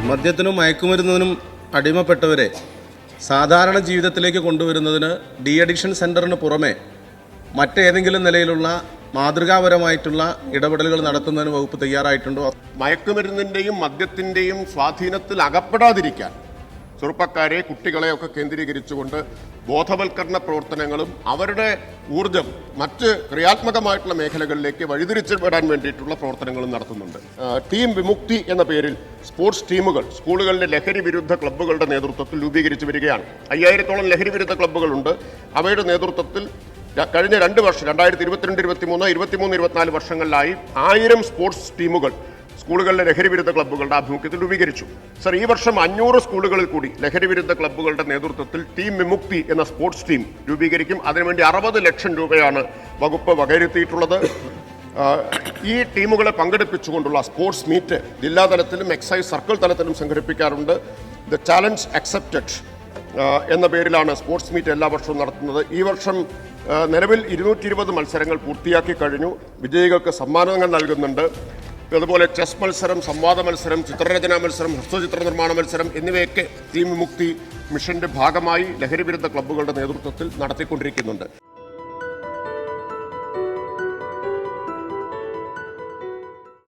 മദ്യത്തിനും മയക്കുമരുന്നിനും അടിമപ്പെട്ടവരെ സാധാരണ ജീവിതത്തിലേക്ക് കൊണ്ടുവരുന്നതിന് ഡി അഡിക്ഷൻ സെൻ്ററിന് പുറമെ മറ്റേതെങ്കിലും നിലയിലുള്ള മാതൃകാപരമായിട്ടുള്ള ഇടപെടലുകൾ നടത്തുന്നതിന് വകുപ്പ് തയ്യാറായിട്ടുണ്ടോ? മയക്കുമരുന്നിൻ്റെയും മദ്യത്തിൻ്റെയും സ്വാധീനത്തിൽ അകപ്പെടാതിരിക്കാൻ ചെറുപ്പക്കാരെ, കുട്ടികളെയൊക്കെ കേന്ദ്രീകരിച്ചുകൊണ്ട് ബോധവൽക്കരണ പ്രവർത്തനങ്ങളും അവരുടെ ഊർജം മറ്റ് ക്രിയാത്മകമായിട്ടുള്ള മേഖലകളിലേക്ക് വഴിതിരിച്ചുവിടാൻ വേണ്ടിയിട്ടുള്ള പ്രവർത്തനങ്ങളും നടത്തുന്നുണ്ട്. ടീം വിമുക്തി എന്ന പേരിൽ സ്പോർട്സ് ടീമുകൾ സ്കൂളുകളിലെ ലഹരി വിരുദ്ധ ക്ലബ്ബുകളുടെ നേതൃത്വത്തിൽ രൂപീകരിച്ചു വരികയാണ്. 5000-ഓളം ലഹരി വിരുദ്ധ ക്ലബ്ബുകളുണ്ട്. അവയുടെ നേതൃത്വത്തിൽ കഴിഞ്ഞ 2 വർഷം 2022, 23, 24 വർഷങ്ങളിലായി 1000 സ്പോർട്സ് ടീമുകൾ സ്കൂളുകളിലെ ലഹരി വിരുദ്ധ ക്ലബ്ബുകളുടെ ആഭിമുഖ്യത്തിൽ രൂപീകരിച്ചു. സർ, ഈ വർഷം 500 സ്കൂളുകളിൽ കൂടി ലഹരി വിരുദ്ധ ക്ലബ്ബുകളുടെ നേതൃത്വത്തിൽ ടീം വിമുക്തി എന്ന സ്പോർട്സ് ടീം രൂപീകരിക്കും. അതിനുവേണ്ടി 60 ലക്ഷം രൂപയാണ് വകുപ്പ് വകയിരുത്തിയിട്ടുള്ളത്. ഈ ടീമുകളെ പങ്കെടുപ്പിച്ചുകൊണ്ടുള്ള സ്പോർട്സ് മീറ്റ് ജില്ലാതലത്തിലും എക്സൈസ് സർക്കിൾ തലത്തിലും സംഘടിപ്പിക്കാറുണ്ട്. ദ ചാലഞ്ച് അക്സെപ്റ്റഡ് എന്ന പേരിലാണ് സ്പോർട്സ് മീറ്റ് എല്ലാ വർഷവും നടത്തുന്നത്. ഈ വർഷം നിലവിൽ 220 മത്സരങ്ങൾ പൂർത്തിയാക്കി കഴിഞ്ഞു. വിജയികൾക്ക് സമ്മാനങ്ങൾ നൽകുന്നുണ്ട്. അതുപോലെ ചെസ് മത്സരം, സംവാദ മത്സരം, ചിത്രരചനാ മത്സരം, ഹ്രസ്വചിത്ര നിർമ്മാണ മത്സരം എന്നിവയൊക്കെ ടീം വിമുക്തി മിഷന്റെ ഭാഗമായി ലഹരി വിരുദ്ധ ക്ലബ്ബുകളുടെ നേതൃത്വത്തിൽ നടത്തിക്കൊണ്ടിരിക്കുന്നുണ്ട്.